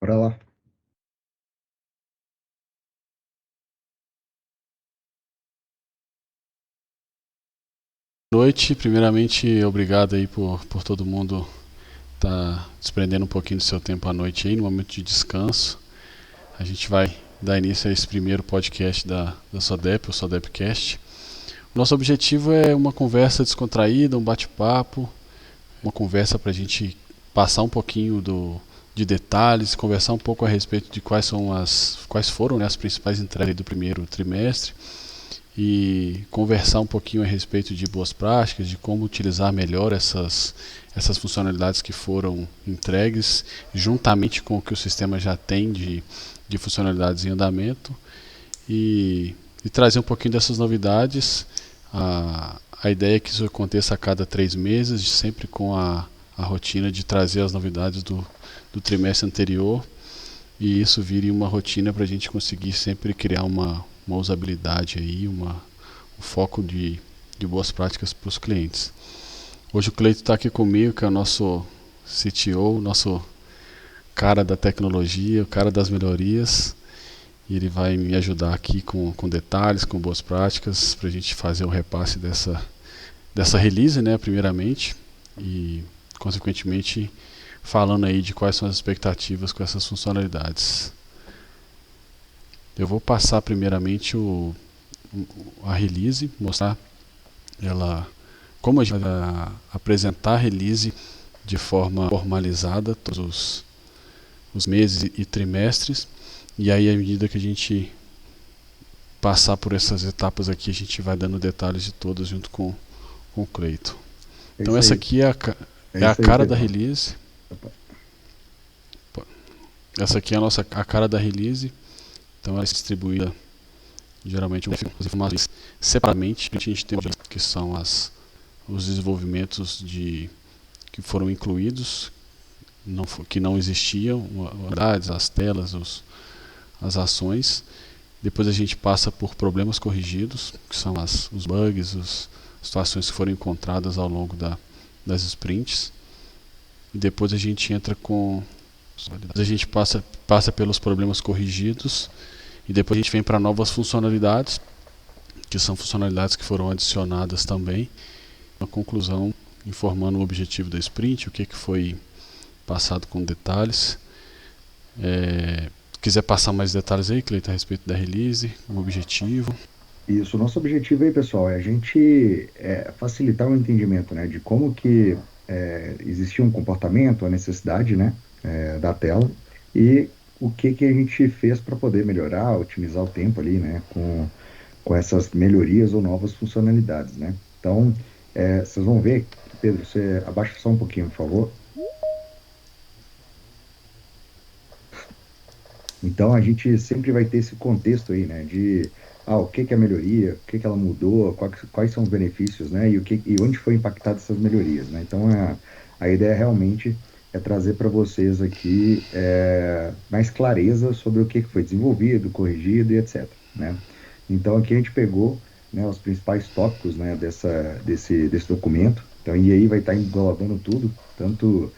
Bora lá. Boa noite, primeiramente obrigado aí por todo mundo estar desprendendo um pouquinho do seu tempo à noite aí, no momento de descanso. A gente vai dar início a esse primeiro podcast da SODEP, o SODEPcast. Nosso objetivo é uma conversa descontraída, um bate-papo, uma conversa para a gente passar um pouquinho de detalhes, conversar um pouco a respeito de quais foram, né, as principais entregas do primeiro trimestre e conversar um pouquinho a respeito de boas práticas, de como utilizar melhor essas funcionalidades que foram entregues, juntamente com o que o sistema já tem de funcionalidades em andamento, e trazer um pouquinho dessas novidades. A ideia é que isso aconteça a cada 3 meses, sempre com a rotina de trazer as novidades do trimestre anterior, e isso vire uma rotina para a gente conseguir sempre criar uma usabilidade aí, um foco de boas práticas para os clientes. Hoje o Cleito está aqui comigo, que é o nosso CTO, nosso cara da tecnologia, o cara das melhorias, e ele vai me ajudar aqui com detalhes, com boas práticas, para a gente fazer o repasse dessa release, né, primeiramente, e consequentemente falando aí de quais são as expectativas com essas funcionalidades. Eu vou passar primeiramente a release, mostrar ela, como a gente vai apresentar a release de forma formalizada todos os meses e trimestres, e aí à medida que a gente passar por essas etapas aqui, a gente vai dando detalhes de todas junto com o Cleito. É Então isso essa aí. aqui É é a isso aí, cara da Pedrão. release. Opa. Essa aqui é a cara da release. Então ela é distribuída geralmente as informações separadamente. A gente tem que são os desenvolvimentos que foram incluídos, que não existiam, as telas, as ações. Depois a gente passa por problemas corrigidos, que são os bugs, as situações que foram encontradas ao longo das sprints. E depois a gente entra com. A gente passa pelos problemas corrigidos e depois a gente vem para novas funcionalidades, que são funcionalidades que foram adicionadas também. Uma conclusão informando o objetivo da sprint, o que foi passado com detalhes. Se quiser passar mais detalhes aí, Cleiton, a respeito da release, o objetivo. Isso, o nosso objetivo aí, pessoal, é a gente facilitar o entendimento, né, de como que existia um comportamento, a necessidade, né, da tela e o que que a gente fez para poder melhorar, otimizar o tempo ali, né, com essas melhorias ou novas funcionalidades, né. Então, vocês vão ver, Pedro, você abaixa só um pouquinho, por favor. Então a gente sempre vai ter esse contexto aí, né, de o que que é a melhoria, o que que ela mudou, quais são os benefícios, né, e onde foi impactada essas melhorias, né? Então a ideia realmente é trazer para vocês aqui mais clareza sobre o que que foi desenvolvido, corrigido e etc, né? Então aqui a gente pegou, né, os principais tópicos, né, desse documento. Então e aí vai estar englobando tudo, tanto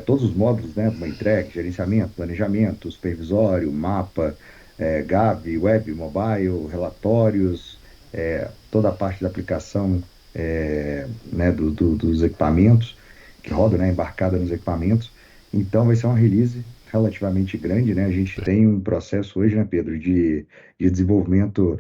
todos os módulos, né, uma entrega, gerenciamento, planejamento, supervisório, mapa, Gavi, web, mobile, relatórios, toda a parte da aplicação, né, dos equipamentos que rodam, né, embarcada nos equipamentos. Então vai ser uma release relativamente grande, né? A gente tem um processo hoje, né, Pedro, de desenvolvimento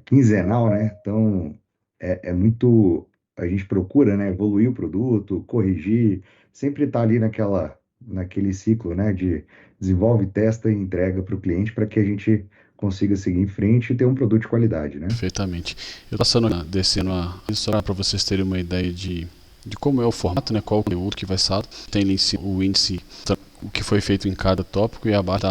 quinzenal, né? Então é muito, a gente procura, né, evoluir o produto, corrigir, sempre estar ali naquele ciclo, né, de desenvolve, testa e entrega para o cliente para que a gente consiga seguir em frente e ter um produto de qualidade, né? Perfeitamente. Eu estou descendo só para vocês terem uma ideia de como é o formato, né, qual o conteúdo que vai ser. Tem ali em cima o índice, o que foi feito em cada tópico, e abaixo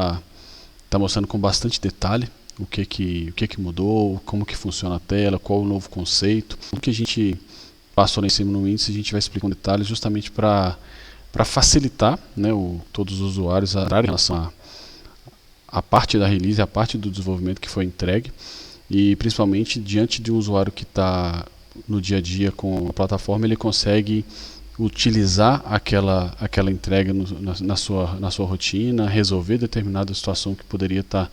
tá mostrando com bastante detalhe o que mudou, como que funciona a tela, qual o novo conceito. O que a gente passou lá em cima no índice, a gente vai explicar com detalhes justamente para facilitar, né, todos os usuários a em relação a parte da release, a parte do desenvolvimento que foi entregue, e principalmente diante de um usuário que está no dia a dia com a plataforma, ele consegue utilizar aquela entrega na sua rotina, resolver determinada situação que poderia estar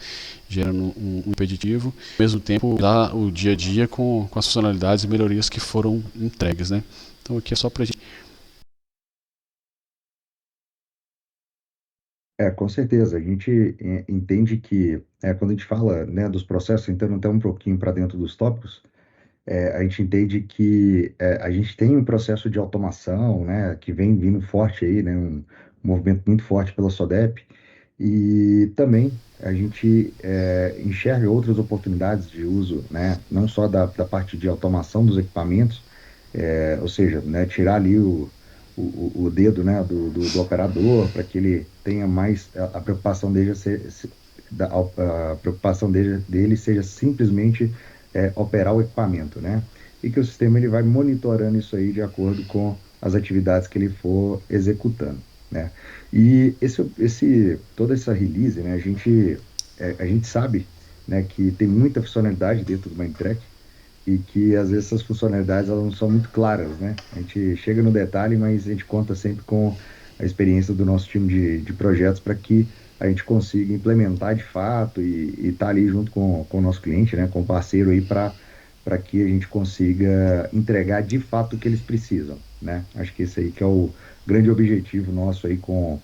gerando um impeditivo, ao mesmo tempo dar o dia a dia com as funcionalidades e melhorias que foram entregues, né? Então aqui é só para a gente. Com certeza. A gente entende que, quando a gente fala, né, dos processos, entrando até um pouquinho para dentro dos tópicos, a gente entende que a gente tem um processo de automação, né, que vem vindo forte aí, né, um movimento muito forte pela SODEP, e também a gente enxerga outras oportunidades de uso, né, não só da parte de automação dos equipamentos, ou seja, né, tirar ali o dedo, né, do operador para que ele tenha mais a preocupação dele a preocupação dele seja simplesmente operar o equipamento, né? E que o sistema ele vai monitorando isso aí de acordo com as atividades que ele for executando, né? E toda essa release, né? A gente sabe, né, que tem muita funcionalidade dentro do Mindtrack e que às vezes essas funcionalidades elas não são muito claras, né? A gente chega no detalhe, mas a gente conta sempre com a experiência do nosso time de projetos para que a gente consiga implementar de fato e estar ali junto com o nosso cliente, né, com o parceiro aí para que a gente consiga entregar de fato o que eles precisam, né? Acho que esse aí que é o grande objetivo nosso aí com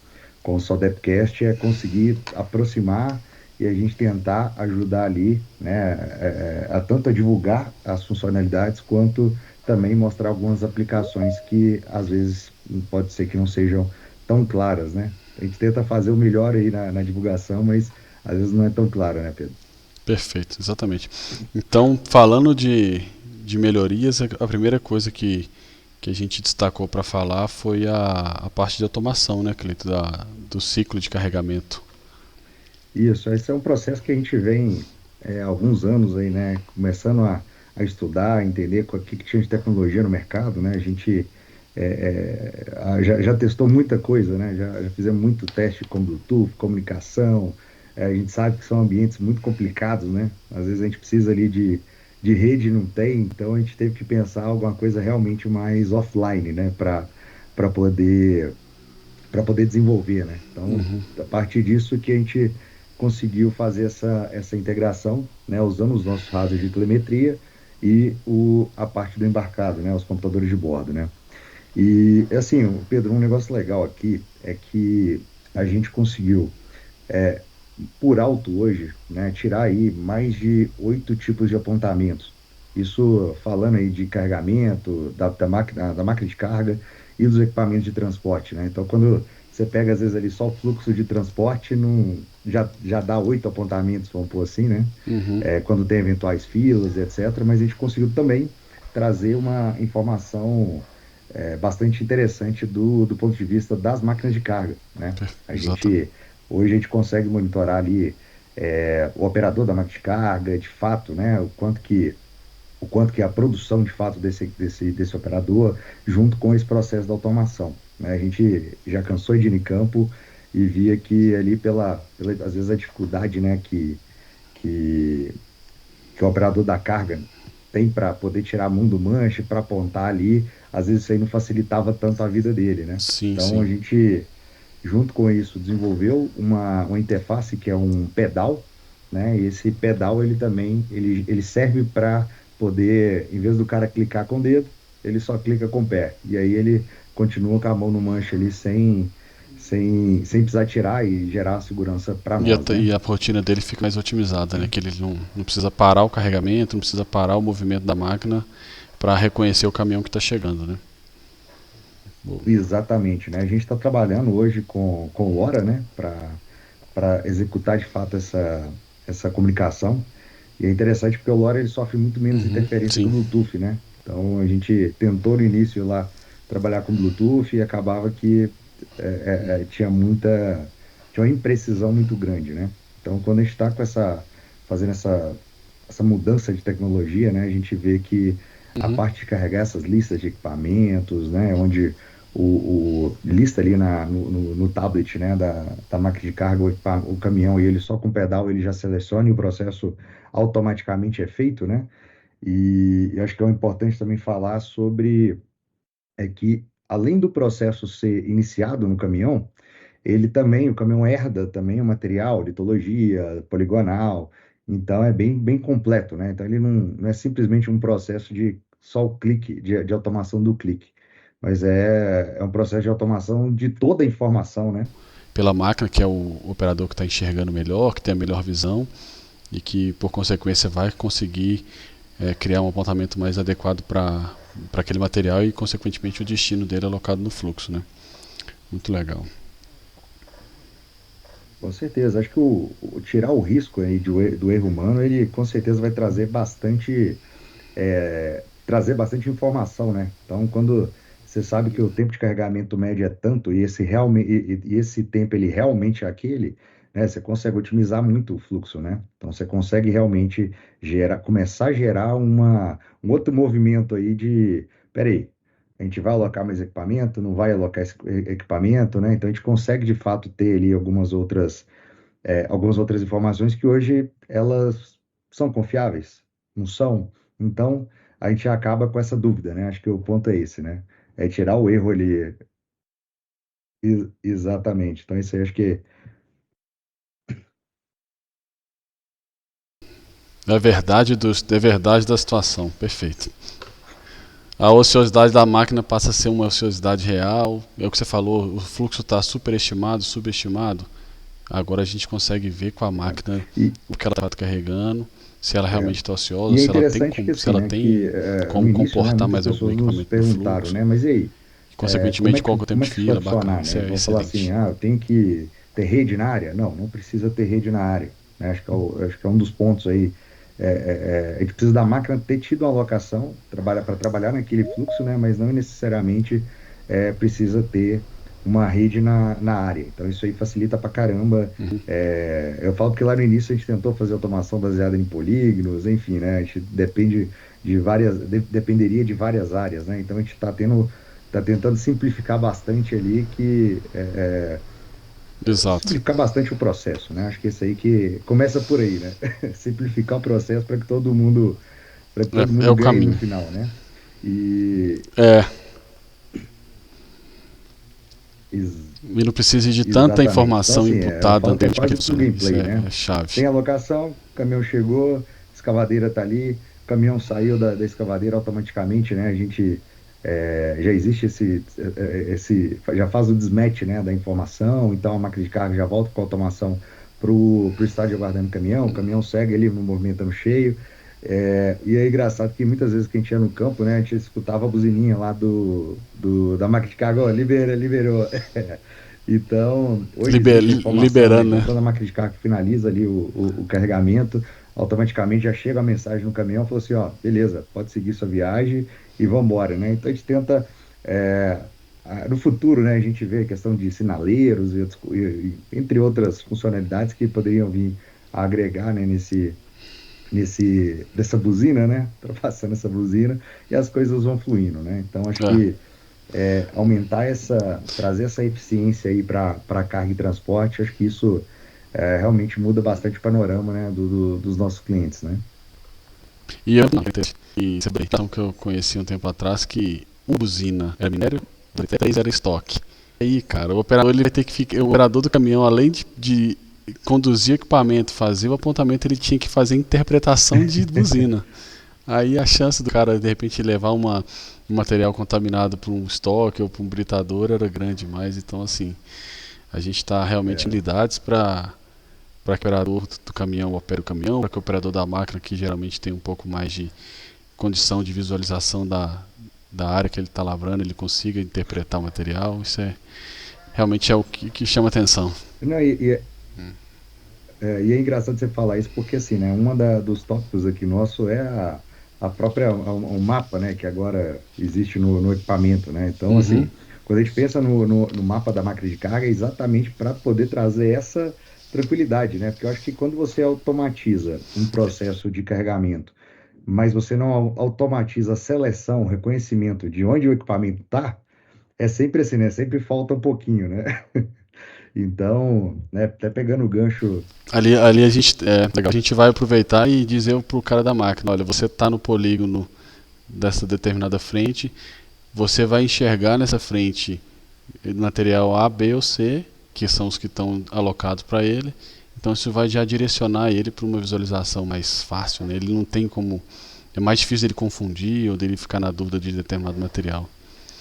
o Sodepcast é conseguir aproximar e a gente tentar ajudar ali, né, a tanto a divulgar as funcionalidades quanto também mostrar algumas aplicações que às vezes pode ser que não sejam tão claras, né? A gente tenta fazer o melhor aí na divulgação, mas às vezes não é tão claro, né, Pedro? Perfeito, exatamente. Então, falando de melhorias, a primeira coisa que a gente destacou para falar foi a parte de automação, né, Cleito, do ciclo de carregamento. Isso, esse é um processo que a gente vem há alguns anos aí, né? Começando a estudar, a entender o que tinha de tecnologia no mercado, né? A gente já testou muita coisa, né? Já fizemos muito teste com Bluetooth, comunicação. A gente sabe que são ambientes muito complicados, né? Às vezes a gente precisa ali de rede, e não tem, então a gente teve que pensar alguma coisa realmente mais offline, né? Para poder desenvolver, né? Então, Uhum. a partir disso que a gente conseguiu fazer essa integração, né? Usando os nossos rádios de telemetria e a parte do embarcado, né? Os computadores de bordo, né? E, assim, Pedro, um negócio legal aqui é que a gente conseguiu, é, por alto hoje, né? Tirar aí mais de 8 tipos de apontamentos. Isso falando aí de carregamento, da máquina de carga e dos equipamentos de transporte, né? Então, quando você pega, às vezes, ali só o fluxo de transporte, não, já dá 8 apontamentos, vamos pôr assim, né? Uhum. Quando tem eventuais filas, etc. Mas a gente conseguiu também trazer uma informação bastante interessante do ponto de vista das máquinas de carga, né? A Exatamente. gente, hoje a gente consegue monitorar ali o operador da máquina de carga, de fato, né? O quanto que é a produção de fato desse operador, junto com esse processo da automação, né? A gente já cansou de ir em campo e via que ali às vezes a dificuldade, né, que, que o operador da carga tem para poder tirar a mão do manche, para apontar ali, às vezes isso aí não facilitava tanto a vida dele, né? Sim, Então a sim. gente, junto com isso, desenvolveu uma interface que é um pedal, né? E esse pedal ele também ele serve para poder, em vez do cara clicar com o dedo, ele só clica com o pé. E aí ele continua com a mão no manche ali sem precisar tirar e gerar segurança para nós, né? E a rotina dele fica mais otimizada, né? Que ele não precisa parar o carregamento, não precisa parar o movimento da máquina para reconhecer o caminhão que está chegando, né? Boa. Exatamente, né? A gente está trabalhando hoje com o LoRa, né? Para executar de fato essa comunicação. E é interessante porque o LoRa ele sofre muito menos Uhum, interferência que o sim. Bluetooth, né? Então a gente tentou no início lá trabalhar com Bluetooth e acabava que tinha uma imprecisão muito grande, né? Então quando a gente está fazendo essa mudança de tecnologia, né? A gente vê que a Uhum. parte de carregar essas listas de equipamentos, né? Onde lista ali no tablet, né, da máquina de carga, o caminhão, e ele só com pedal ele já seleciona e o processo automaticamente é feito, né? E eu acho que é importante também falar sobre que além do processo ser iniciado no caminhão, ele também, o caminhão herda também o material, litologia, poligonal, então é bem completo, né? Então ele não é simplesmente um processo de só o clique, de automação do clique, mas é um processo de automação de toda a informação, né? Pela máquina, que é o operador que está enxergando melhor, que tem a melhor visão e que, por consequência, vai conseguir criar um apontamento mais adequado para aquele material e, consequentemente, o destino dele alocado no fluxo, né? Muito legal. Com certeza, acho que tirar o risco aí do erro humano, ele com certeza vai trazer bastante informação, né? Então, quando você sabe que o tempo de carregamento médio é tanto e esse tempo ele realmente é aquele, né? Você consegue otimizar muito o fluxo, né? Então, você consegue realmente começar a gerar um outro movimento aí peraí, a gente vai alocar mais equipamento, não vai alocar esse equipamento, né? Então, a gente consegue de fato ter ali algumas outras informações que hoje elas são confiáveis, não são. Então, a gente acaba com essa dúvida, né? Acho que o ponto é esse, né? É tirar o erro ali. Exatamente. Então, isso aí acho que É verdade da situação. Perfeito. A ociosidade da máquina passa a ser uma ociosidade real. É o que você falou, o fluxo está superestimado, subestimado. Agora a gente consegue ver com a máquina e, o que ela está carregando, se ela é, realmente está ociosa, e é se ela tem interessante que como, se assim, ela né? Que tem no como início, né? comportar Muitas mais algum pessoas nos equipamento no perguntaram, fluxo, né? Mas e aí? consequentemente qual que é o tempo Como é de que isso vai fila, bacana, funcionar, isso né? é Vão falar assim, excelente. ah, eu tenho que ter rede na área? Não, não precisa ter rede na área, né? Acho que é um dos pontos aí. A gente precisa da máquina ter tido uma alocação para trabalhar naquele fluxo, né? Mas não necessariamente precisa ter uma rede na área. Então, isso aí facilita pra caramba. Uhum. Eu falo que lá no início a gente tentou fazer automação baseada em polígonos, enfim, né? A gente dependeria de várias áreas, né? Então, a gente está tentando simplificar bastante ali Exato. simplificar bastante o processo, né? Acho que isso aí que começa por aí, né? Simplificar o processo para que todo É mundo o ganhe no caminho. final, né? E É, ex- e não precisa de tanta exatamente. Então, informação assim, eu imputada falo que é quase anteriormente, plug né? and Isso play, né? é chave. Tem alocação, o caminhão chegou, escavadeira está ali, o caminhão saiu da escavadeira automaticamente, né? A gente já existe já faz o desmatch, né, da informação, então a máquina de carga já volta com a automação para o estádio aguardando o caminhão segue ali no movimentando cheio. E é engraçado que muitas vezes que a gente ia no campo, né, a gente escutava a buzininha lá da máquina de carga, ó, liberou. Então, hoje existe a informação, né? Liberando, Então, né? quando a máquina de carga finaliza ali o carregamento, automaticamente já chega a mensagem no caminhão, falou assim, ó, beleza, pode seguir sua viagem e vamos embora, né? Então, a gente tenta, no futuro, né, a gente vê a questão de sinaleiros entre outras funcionalidades que poderiam vir a agregar, né, dessa buzina, né? Ultrapassando essa buzina e as coisas vão fluindo, né? Então, acho É. que trazer essa eficiência aí para carga e transporte, acho que isso realmente muda bastante o panorama, né, dos nossos clientes, né? E eu não, e essa questão que eu conheci um tempo atrás que uma buzina era minério, 3 era estoque. Aí, cara, o operador ele vai ter que ficar, o operador do caminhão, além de conduzir o equipamento, fazer o apontamento, ele tinha que fazer interpretação de buzina. Aí a chance do cara de repente levar um material contaminado para um estoque ou para um britador era grande demais. Então, assim, a gente está realmente em É, unidades para que o operador do caminhão opere o caminhão, para que o operador da máquina, que geralmente tem um pouco mais de condição de visualização da área que ele está lavrando, ele consiga interpretar o material. Isso realmente é o que chama atenção. não, e é engraçado você falar isso porque, assim, né, dos tópicos aqui nosso é a própria, o mapa, né, que agora existe no equipamento, né? Então, Uhum. assim, quando a gente pensa no mapa da máquina de carga, é exatamente para poder trazer essa tranquilidade, né? Porque eu acho que quando você automatiza um processo de carregamento, mas você não automatiza a seleção, o reconhecimento de onde o equipamento está, é sempre assim, né? Sempre falta um pouquinho, né? Então, né, até pegando o gancho. Ali a gente vai aproveitar e dizer pro cara da máquina, olha, você está no polígono dessa determinada frente, você vai enxergar nessa frente material A, B ou C, que são os que estão alocados para ele. Então isso vai já direcionar ele para uma visualização mais fácil, né? Ele não tem como, é mais difícil ele confundir ou dele ficar na dúvida de determinado material.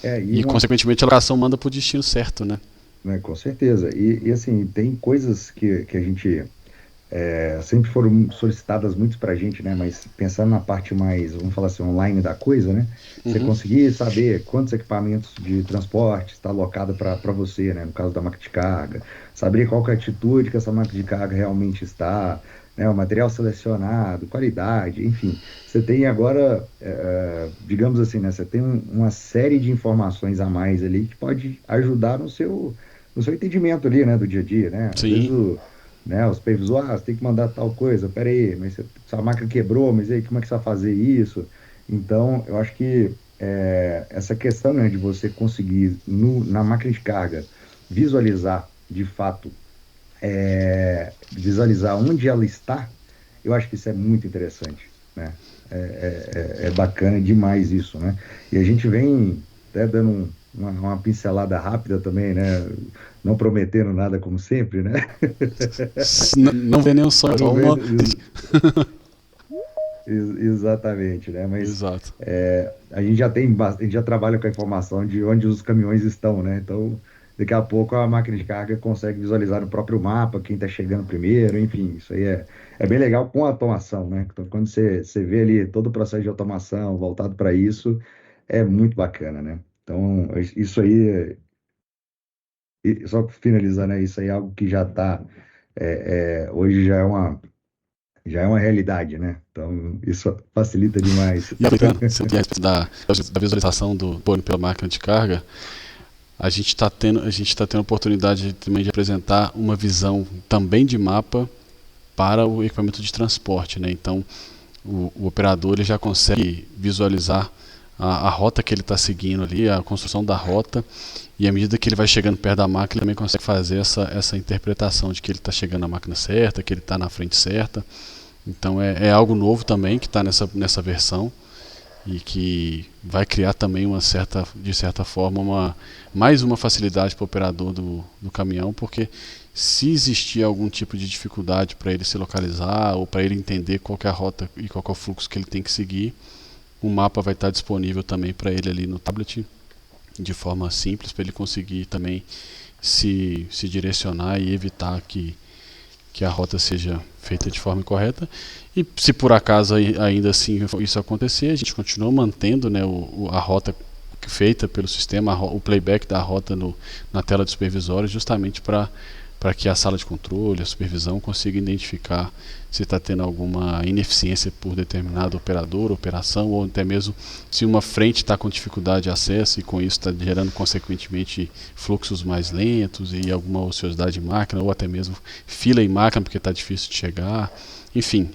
E E consequentemente a alocação manda para o destino certo, né? né, com certeza. Assim, tem coisas que a gente sempre foram solicitadas muito para a gente, né? Mas pensando na parte mais, vamos falar assim, online da coisa, né? Você Uhum. conseguir saber quantos equipamentos de transporte está alocado para você, né? No caso da máquina de carga, saber qual que é a atitude que essa máquina de carga realmente está, né? O material selecionado, qualidade, enfim. Você tem agora, digamos assim, né? Você tem uma série de informações a mais ali que pode ajudar no seu entendimento ali, né? Do dia a dia, né? Às vezes Sim. os supervisores, você tem que mandar tal coisa, pera aí, mas sua máquina quebrou, mas aí, como é que você vai fazer isso? Então, eu acho que essa questão, né, de você conseguir, na máquina de carga, visualizar, de fato, visualizar onde ela está, eu acho que isso é muito interessante, né? É bacana demais isso, né? E a gente vem até dando uma pincelada rápida também, né? Não prometendo nada como sempre, né? Não vê nenhum sonho, Para só não uma. ver exatamente, né? Mas Exato. a gente a gente já trabalha com a informação de onde os caminhões estão, né? Então, daqui a pouco a máquina de carga consegue visualizar no próprio mapa quem está chegando primeiro, enfim, isso aí é bem legal com a automação, né? Então, quando você vê ali todo o processo de automação voltado para isso, é muito bacana, né? Então, isso aí, só finalizando, né? Isso aí é algo que já está, hoje já é uma realidade, né? Então, isso facilita demais. E aproveitando, você tem a respeito da visualização do bônus pela máquina de carga, a gente tá tendo a oportunidade também de apresentar uma visão também de mapa para o equipamento de transporte, né? Então, o operador ele já consegue visualizar a rota que ele está seguindo ali, a construção da rota, e à medida que ele vai chegando perto da máquina, ele também consegue fazer essa interpretação de que ele está chegando na máquina certa, que ele está na frente certa. Então é algo novo também que está nessa versão e que vai criar também de certa forma, mais uma facilidade para o operador do caminhão, porque se existir algum tipo de dificuldade para ele se localizar ou para ele entender qual que é a rota e qual que é o fluxo que ele tem que seguir, o mapa vai estar disponível também para ele ali no tablet de forma simples, para ele conseguir também se direcionar e evitar que a rota seja feita de forma incorreta. E se por acaso ainda assim isso acontecer, a gente continua mantendo, né, a rota feita pelo sistema, o playback da rota na tela do supervisório, justamente para que a sala de controle, a supervisão consiga identificar se está tendo alguma ineficiência por determinado operador, operação, ou até mesmo se uma frente está com dificuldade de acesso e com isso está gerando consequentemente fluxos mais lentos e alguma ociosidade em máquina, ou até mesmo fila em máquina porque está difícil de chegar. Enfim,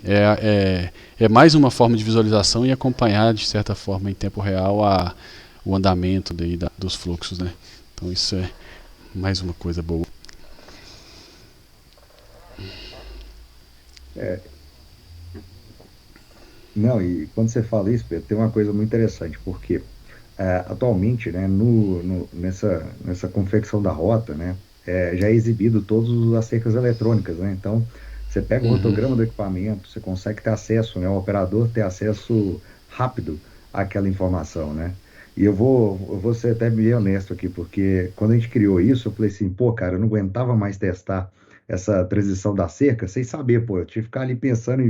é mais uma forma de visualização e acompanhar de certa forma em tempo real o andamento dos fluxos, né? Então isso é mais uma coisa boa. É, não, e quando você fala isso, Pedro, tem uma coisa muito interessante, porque atualmente, né, nessa confecção da rota, né, já é exibido todas as cercas eletrônicas, né? Então, você pega o Uhum. rotograma do equipamento, você consegue ter acesso, né, o operador ter acesso rápido àquela informação, né? E eu vou ser até bem honesto aqui, porque quando a gente criou isso, eu falei assim, pô, cara, eu não aguentava mais testar essa transição da cerca sem saber, pô, eu tinha que ficar ali pensando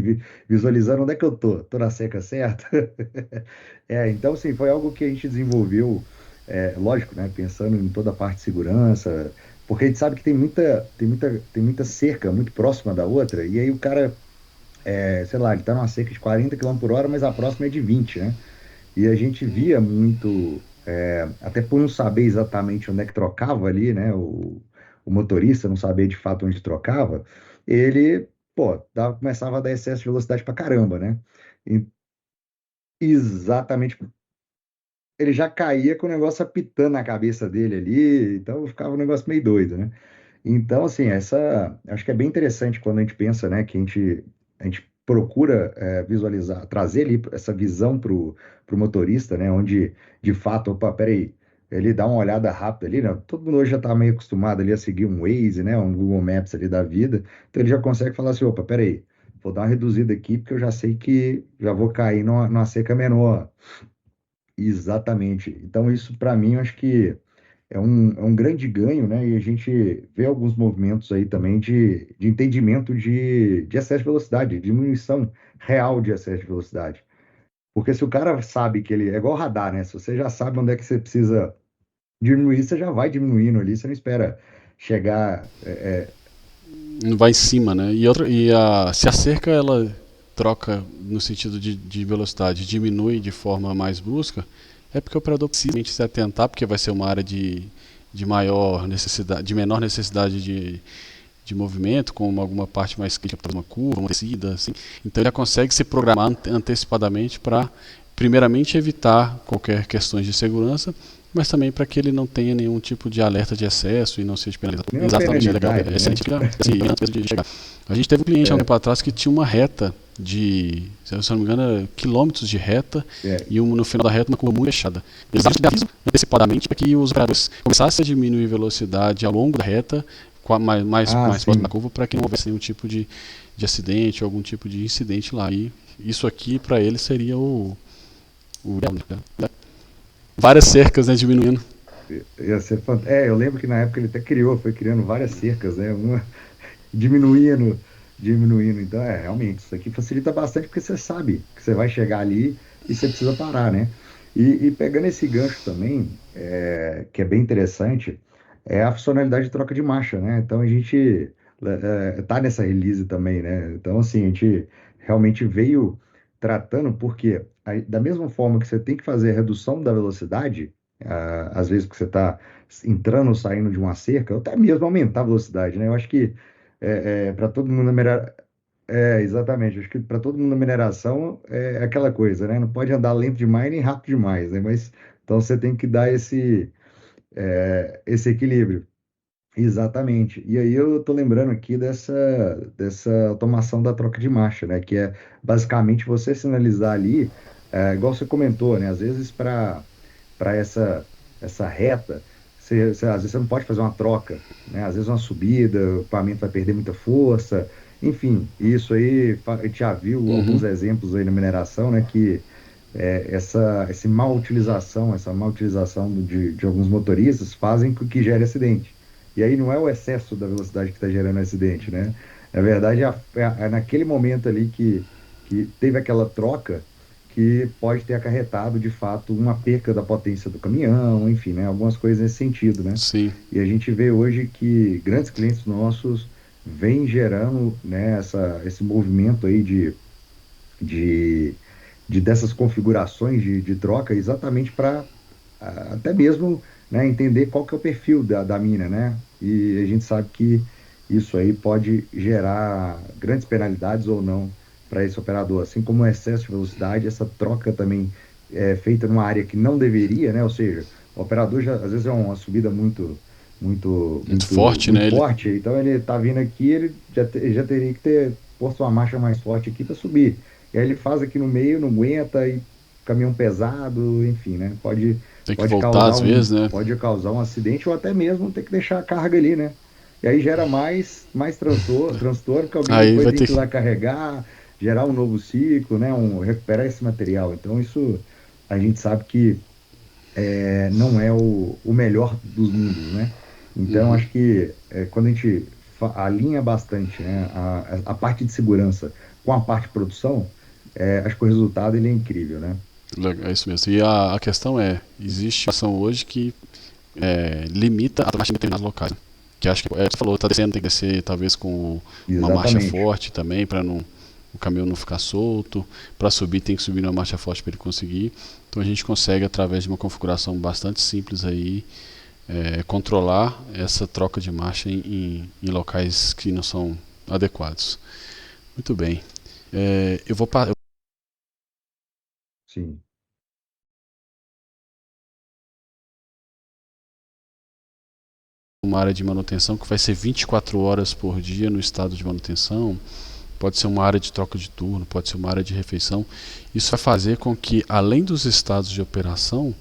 visualizando onde é que eu tô. Tô na cerca certa? Então, sim, foi algo que a gente desenvolveu, lógico, né? Pensando em toda a parte de segurança, porque a gente sabe que tem muita cerca muito próxima da outra, e aí o cara, sei lá, ele tá numa cerca de 40 km por hora, mas a próxima é de 20, né? E a gente via muito, até por não saber exatamente onde é que trocava ali, né? O motorista não sabia de fato onde trocava, ele, pô, começava a dar excesso de velocidade pra caramba, né? E- Exatamente. Ele já caía com o negócio apitando na cabeça dele ali, então ficava um negócio meio doido, né? Então, assim, acho que é bem interessante quando a gente pensa, né, que a gente procura visualizar, trazer ali essa visão para o motorista, né? Onde, de fato, opa, peraí, ele dá uma olhada rápida ali, né? Todo mundo hoje já está meio acostumado ali a seguir um Waze, né? Um Google Maps ali da vida. Então ele já consegue falar assim, opa, peraí, vou dar uma reduzida aqui, porque eu já sei que já vou cair numa seca menor. Exatamente. Então isso, para mim, eu acho que é um grande ganho, né? E a gente vê alguns movimentos aí também de entendimento de excesso de velocidade, diminuição real de excesso de velocidade. Porque se o cara sabe que ele é igual radar, né? Se você já sabe onde é que você precisa diminuir, você já vai diminuindo ali, você não espera chegar. Não vai em cima, né? Se a cerca ela troca no sentido de velocidade, diminui de forma mais brusca, é porque o operador precisa se atentar, porque vai ser uma área de maior necessidade, de menor necessidade de movimento, com alguma parte mais crítica para uma curva, uma descida, assim. Então ele já consegue se programar antecipadamente para, primeiramente, evitar qualquer questões de segurança, mas também para que ele não tenha nenhum tipo de alerta de excesso e não seja penalizado. Nenhuma Exatamente, é legal. penalidade, É né? excelente de chegar. A gente teve um cliente há um tempo atrás que tinha uma reta de, se eu não me engano, quilômetros de reta É, e no final da reta uma curva muito fechada. Eles avisam antecipadamente para que os operadores começassem a diminuir a velocidade ao longo da reta, mais próximo da sim. curva, para que não houvesse nenhum tipo de acidente ou algum tipo de incidente lá. E isso aqui para ele seria o várias cercas, né, diminuindo. Ia ser eu lembro que na época ele até criou, foi criando várias cercas, né? Uma diminuindo, diminuindo. Então, realmente, isso aqui facilita bastante porque você sabe que você vai chegar ali e você precisa parar, né? E pegando esse gancho também, que é bem interessante, é a funcionalidade de troca de marcha, né? Então a gente tá nessa release também, né? Então, assim, a gente realmente veio tratando, porque da mesma forma que você tem que fazer a redução da velocidade, às vezes que você está entrando ou saindo de uma cerca, ou até mesmo aumentar a velocidade, né? Eu acho que para todo mundo na exatamente. Acho que para todo mundo na mineração é aquela coisa, né? Não pode andar lento demais nem rápido demais, né? Mas então você tem que dar esse equilíbrio. Exatamente. E aí eu tô lembrando aqui dessa automação da troca de marcha, né? Que é basicamente você sinalizar ali, igual você comentou, né? Às vezes para essa reta, às vezes você não pode fazer uma troca, né? Às vezes uma subida, o equipamento vai perder muita força, enfim, isso aí a gente já viu Uhum. alguns exemplos aí na mineração, né? Que essa má utilização de alguns motoristas fazem com que gere acidente. E aí não é o excesso da velocidade que está gerando acidente, né? Na verdade, é naquele momento ali que teve aquela troca que pode ter acarretado, de fato, uma perca da potência do caminhão, enfim, né? Algumas coisas nesse sentido, né? Sim. E a gente vê hoje que grandes clientes nossos vêm gerando, né, esse movimento aí de, dessas configurações de troca exatamente para até mesmo, né, entender qual que é o perfil da mina, né? E a gente sabe que isso aí pode gerar grandes penalidades ou não para esse operador, assim como o excesso de velocidade, essa troca também é feita numa área que não deveria, né? Ou seja, o operador já, às vezes é uma subida muito, Muito muito, forte, muito né? forte, então ele está vindo aqui, ele já teria que ter posto uma marcha mais forte aqui para subir. E aí ele faz aqui no meio, não aguenta, e caminhão pesado, enfim, né? Tem que Pode voltar causar às vezes, né? um acidente ou até mesmo ter que deixar a carga ali, né? E aí gera mais transtorno, que alguém Aí depois vai tem ter que ir que. lá carregar, gerar um novo ciclo, né? Recuperar esse material. Então, isso a gente sabe que não é o melhor dos mundos, né? Então, Uhum. acho que quando a gente alinha bastante, né, a parte de segurança com a parte de produção, acho que o resultado ele é incrível, né? É isso mesmo. E a questão é, existe uma ação hoje que limita a marcha em determinados locais. Que acho que você falou, tá descendo, tem que descer talvez com uma marcha Exatamente. forte também, para não o caminhão não ficar solto. Para subir, tem que subir numa marcha forte para ele conseguir. Então a gente consegue, através de uma configuração bastante simples aí, controlar essa troca de marcha em locais que não são adequados. Muito bem. Eu vou Sim. uma área de manutenção que vai ser 24 horas por dia no estado de manutenção. pode ser uma área de troca de turno, pode ser uma área de refeição. Isso vai fazer com que, além dos estados de operação,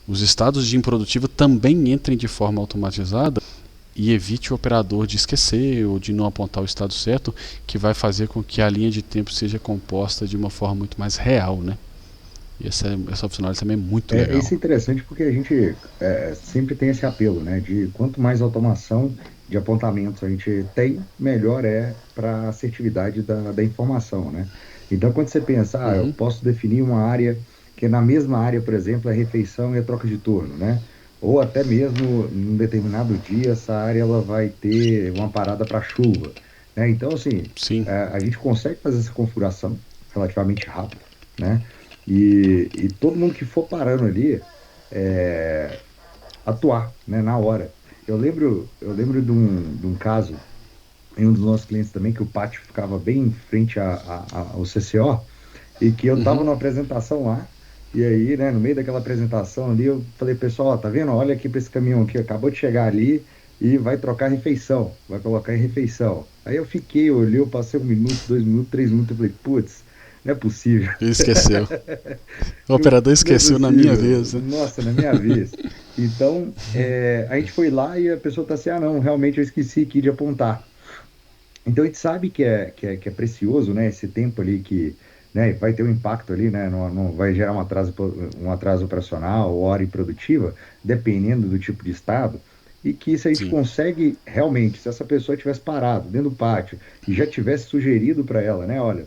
os estados de improdutiva também entrem de forma automatizada e evite o operador de esquecer ou de não apontar o estado certo, que vai fazer com que a linha de tempo seja composta de uma forma muito mais real, né? E essa funcionalidade também é muito legal. Isso é interessante porque a gente sempre tem esse apelo, né? De quanto mais automação de apontamentos a gente tem, melhor é para a assertividade da informação, né? Então, quando você pensa, eu Uhum. posso definir uma área que na mesma área, por exemplo, é refeição e a troca de turno, né? Ou até mesmo em um determinado dia, essa área ela vai ter uma parada para chuva, né? Então, assim, Sim, a gente consegue fazer essa configuração relativamente rápido, né? E todo mundo que for parando ali é, atuar, né, na hora. Eu lembro de um caso em um dos nossos clientes também, que o pátio ficava bem em frente ao CCO, e que eu estava uhum. numa apresentação lá, e aí, né, no meio daquela apresentação ali, eu falei, pessoal, ó, tá vendo? Olha aqui para esse caminhão aqui, acabou de chegar ali e vai trocar refeição, vai colocar em refeição. Aí eu fiquei, olhei, eu passei 1 minuto, 2 minutos, 3 minutos, eu falei, putz, não é possível. Ele esqueceu. O Não, operador não é esqueceu na minha possível. vez, né? Nossa, na minha vez. Então, a gente foi lá e a pessoa tá assim, ah, não, realmente eu esqueci aqui de apontar. Então, a gente sabe que é precioso, né, esse tempo ali que, né, vai ter um impacto ali, né, vai gerar um atraso operacional, hora improdutiva, dependendo do tipo de estado, e que se a gente Sim. consegue realmente, se essa pessoa tivesse parado dentro do pátio e já tivesse sugerido para ela, né, olha,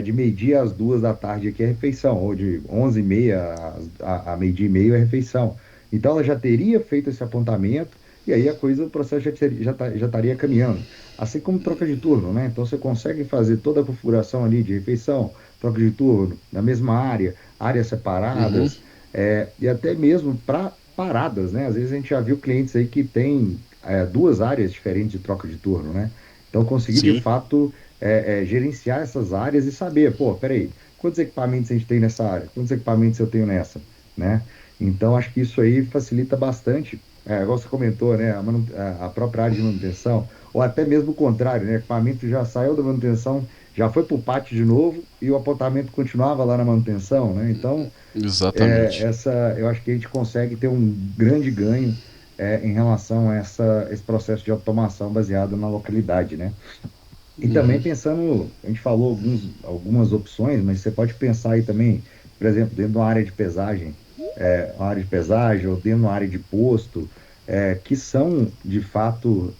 de meio-dia às 2 da tarde aqui é refeição, ou de 11h30 a meio-dia e meio é refeição. Então, ela já teria feito esse apontamento, e aí o processo já estaria caminhando. Assim como troca de turno, né? Então você consegue fazer toda a configuração ali de refeição, troca de turno, na mesma área, áreas Uhum. separadas, e até mesmo para paradas, né? Às vezes a gente já viu clientes aí que tem duas áreas diferentes de troca de turno, né? Então conseguir de Sim. fato gerenciar essas áreas e saber, pô, peraí, quantos equipamentos a gente tem nessa área? Quantos equipamentos eu tenho nessa, né? Então acho que isso aí facilita bastante. Igual você comentou, né? A própria área de manutenção ou até mesmo o contrário, né? O equipamento já saiu da manutenção, já foi para o pátio de novo e o apontamento continuava lá na manutenção, né? Então, Exatamente. eu acho que a gente consegue ter um grande ganho em relação a esse processo de automação baseado na localidade, né? E também Uhum. pensando, a gente falou algumas opções, mas você pode pensar aí também, por exemplo, dentro de uma área de pesagem, uma área de pesagem ou dentro de uma área de posto, que são, de fato,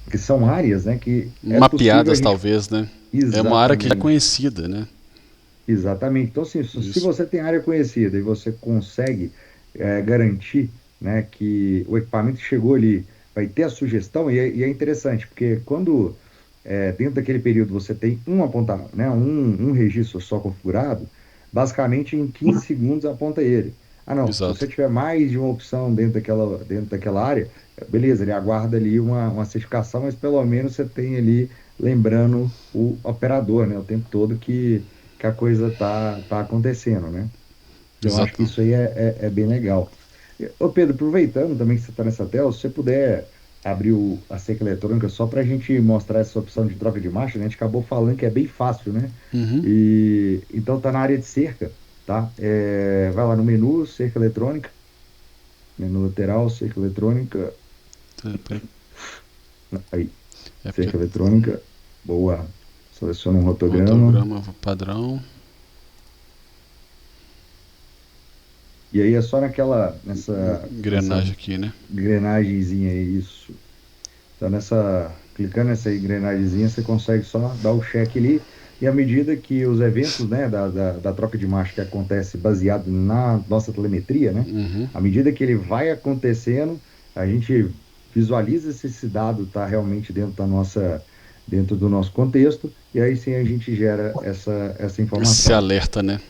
que são áreas, né, que é possível a Mapeadas, gente. talvez, né? É uma área que já é Exatamente, conhecida, né? exatamente. Então, assim, se Isso. você tem área conhecida e você consegue garantir, né, que o equipamento que chegou ali vai ter a sugestão, e é interessante, porque quando dentro daquele período você tem né, um registro só configurado, basicamente em 15 segundos aponta ele. Ah, não, se Exato. você tiver mais de uma opção dentro daquela área, beleza, ele aguarda ali uma certificação, mas pelo menos você tem ali lembrando o operador, né, o tempo todo que a coisa tá acontecendo, né? Então, acho que Exato. isso aí é bem legal. Ô Pedro, aproveitando também que você está nessa tela, se você puder abrir a cerca eletrônica só para a gente mostrar essa opção de troca de marcha, né? A gente acabou falando que é bem fácil, né? Uhum. E então tá na área de cerca, tá? Vai lá no menu, cerca eletrônica, menu lateral, cerca eletrônica, Peraí. aí, É porque cerca eletrônica, boa. Seleciona um rotograma, rotograma padrão. e aí é só nessa Engrenagem aqui, né? engrenagemzinha aí, isso. Então, clicando nessa engrenagemzinha, você consegue só dar o check ali. E à medida que os eventos, né, da troca de marcha que acontece baseado na nossa telemetria, né, Uhum. à medida que ele vai acontecendo, a gente visualiza se esse dado está realmente dentro do nosso contexto, e aí sim a gente gera essa Esse informação. alerta, né?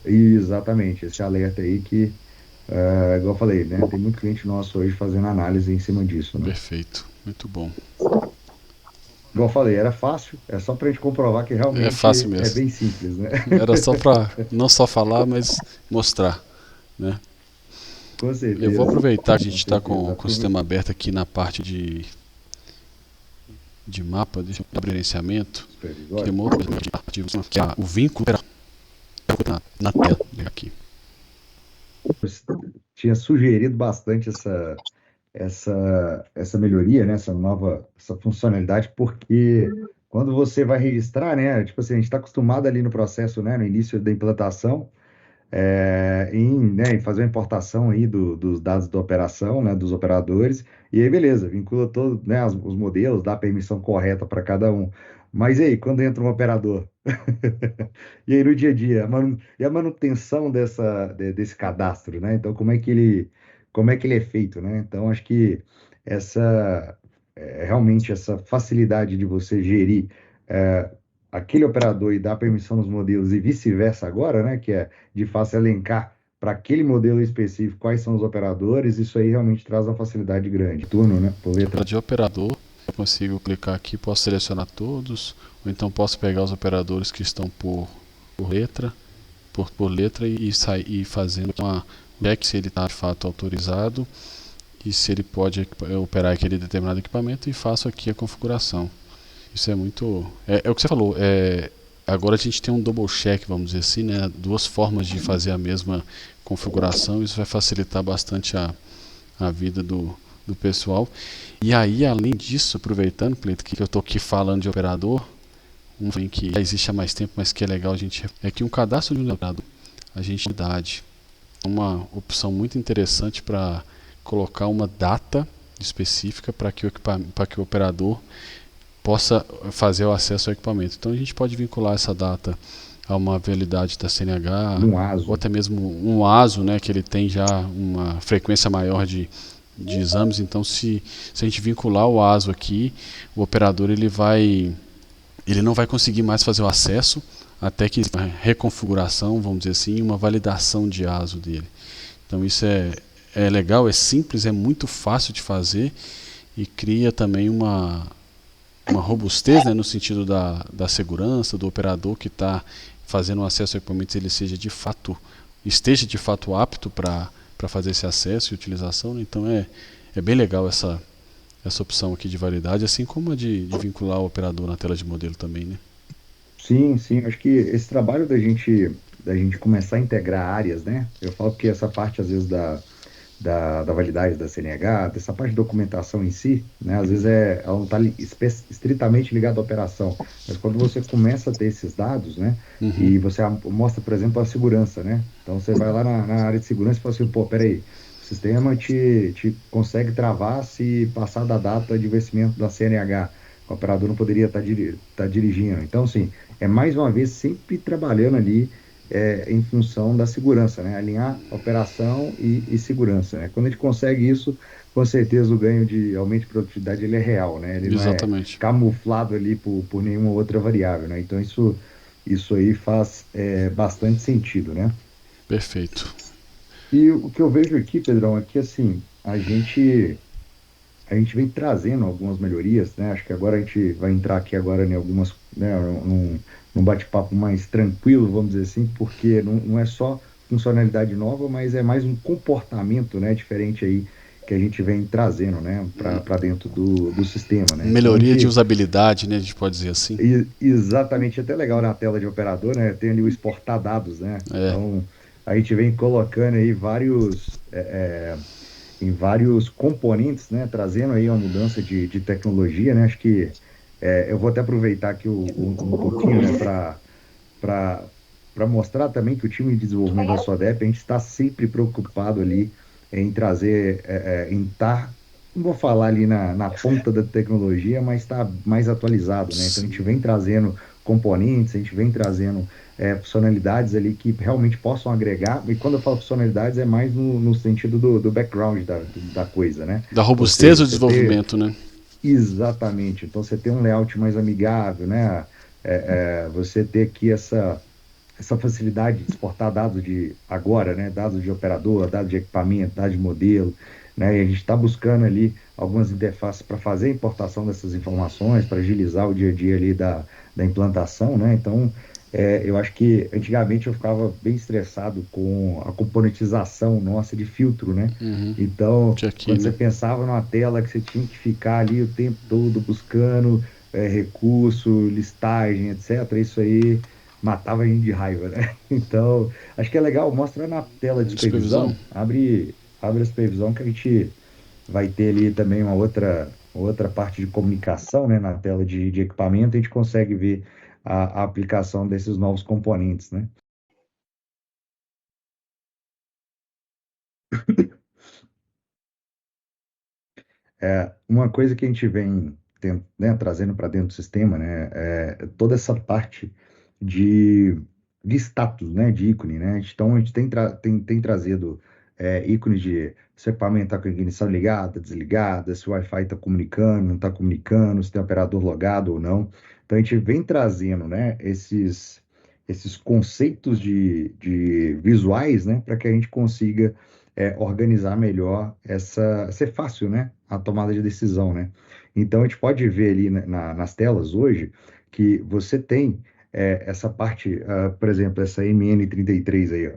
Exatamente, esse alerta aí que, igual eu falei, né, tem muito cliente nosso hoje fazendo análise em cima disso, né? Perfeito. Muito bom. Igual eu falei, era fácil, é só para a gente comprovar que É fácil realmente é mesmo. bem simples, né? Era só para não só falar, mas mostrar, né? Com Eu vou certeza, aproveitar que a gente com está certeza. com o sistema aberto aqui na parte de de mapa, deixa eu abrir gerenciamento, que supervisório. tem uma outra coisa que é o vínculo na tela aqui. Tinha sugerido bastante essa melhoria, né? Essa funcionalidade, porque quando você vai registrar, né? Tipo assim, a gente está acostumado ali no processo, né? No início da implantação, em fazer uma importação aí dos dados da operação, né, dos operadores, e aí beleza, vincula todo, né, os modelos, dá a permissão correta para cada um. Mas e aí, quando entra um operador? E aí no dia a dia, e a manutenção desse cadastro, né? Então, como é que ele é feito, né? Então, acho que essa, realmente essa facilidade de você gerir é, aquele operador e dar permissão nos modelos e vice-versa agora, né? Que é de fácil elencar para aquele modelo específico quais são os operadores, isso aí realmente traz uma facilidade grande. Turno, né? Por letra. De operador, eu consigo clicar aqui, posso selecionar todos, ou então posso pegar os operadores que estão por letra, por letra e sair e fazendo uma check se ele está de fato autorizado e se ele pode operar aquele determinado equipamento, e faço aqui a configuração. Isso é muito. É o que você falou. Agora a gente tem um double check, vamos dizer assim, né? Duas formas de fazer a mesma configuração. Isso vai facilitar bastante a vida do pessoal. E aí, além disso, aproveitando, Cleiton, que eu estou aqui falando de operador, um que já existe há mais tempo, mas que é legal a gente. É que um cadastro de um operador, a gente idade. Uma opção muito interessante para colocar uma data específica para que o operador possa fazer o acesso ao equipamento. Então a gente pode vincular essa data a uma validade da CNH, Um ASO. ou até mesmo um ASO, né, que ele tem já uma frequência maior de exames. Então se a gente vincular o ASO aqui, o operador ele não vai conseguir mais fazer o acesso até que uma reconfiguração, vamos dizer assim, uma validação de ASO dele. Então isso é legal, é simples, é muito fácil de fazer e cria também uma robustez, né, no sentido da segurança do operador que está fazendo o acesso ao equipamento, ele esteja de fato apto para fazer esse acesso e utilização, né? Então é bem legal essa opção aqui de validade, assim como a de vincular o operador na tela de modelo também, né? Sim, sim, acho que esse trabalho da gente começar a integrar áreas, né? Eu falo que essa parte, às vezes, da validade da CNH, dessa parte de documentação em si, né? Às vezes ela não está estritamente ligada à operação, mas quando você começa a ter esses dados, né? Uhum. E você mostra, por exemplo, a segurança, né? Então você vai lá na área de segurança e fala assim, pô, peraí, o sistema te consegue travar se passar da data de vencimento da CNH. O operador não poderia estar dirigindo. Então, assim, é mais uma vez sempre trabalhando ali em função da segurança, né? Alinhar operação e segurança, né? Quando a gente consegue isso, com certeza o ganho de aumento de produtividade ele é real, né? Ele não é Exatamente. camuflado ali por nenhuma outra variável, né? Então isso aí faz bastante sentido, né? Perfeito. E o que eu vejo aqui, Pedrão, é que assim, a gente vem trazendo algumas melhorias, né? Acho que agora a gente vai entrar aqui agora em algumas, né, num bate-papo mais tranquilo, vamos dizer assim, porque não é só funcionalidade nova, mas é mais um comportamento, né, diferente aí que a gente vem trazendo, né, para dentro do sistema, né? Então a Melhoria de gente usabilidade, né, a gente pode dizer assim. exatamente até legal na tela de operador, né? Tem ali o exportar dados, né? É, Então a gente vem colocando aí em vários componentes, né, trazendo aí uma mudança de tecnologia, né, acho que eu vou até aproveitar aqui um pouquinho, né, para mostrar também que o time de desenvolvimento da SODEP, a gente está sempre preocupado ali em trazer, em estar, não vou falar ali na ponta da tecnologia, mas está mais atualizado, né, então a gente vem trazendo componentes, a gente vem trazendo funcionalidades ali que realmente possam agregar, e quando eu falo funcionalidades é mais no sentido do background da coisa, né? da Ou robustez seja, do você ter desenvolvimento, né? exatamente, então você ter um layout mais amigável, né? Você ter aqui essa facilidade de exportar dados de agora, né? Dados de operador, dados de equipamento, dados de modelo, né? E a gente está buscando ali algumas interfaces para fazer a importação dessas informações, para agilizar o dia a dia ali da implantação, né? Então, Eu acho que antigamente eu ficava bem estressado com a componentização nossa de filtro, né? Uhum. Então, Tinha aqui, quando você né? pensava numa tela que você tinha que ficar ali o tempo todo buscando recurso, listagem, etc., isso aí matava a gente de raiva, né? Então, acho que é legal, mostra na tela de Supervisão? supervisão, abre a supervisão que a gente vai ter ali também uma outra parte de comunicação, né, na tela de equipamento, a gente consegue ver a aplicação desses novos componentes, né? Uma coisa que a gente vem né, trazendo para dentro do sistema, né, é toda essa parte de, de status, né, de ícone, né? Então a gente tem trazido ícones de se o equipamento está com a ignição ligada, desligada, se o Wi-Fi está comunicando, não está comunicando, se tem operador logado ou não. Então a gente vem trazendo, né, esses conceitos de visuais, né, para que a gente consiga organizar melhor ser fácil, né, a tomada de decisão, né? Então a gente pode ver ali nas telas hoje que você tem essa parte, por exemplo, essa MN33 aí, ó,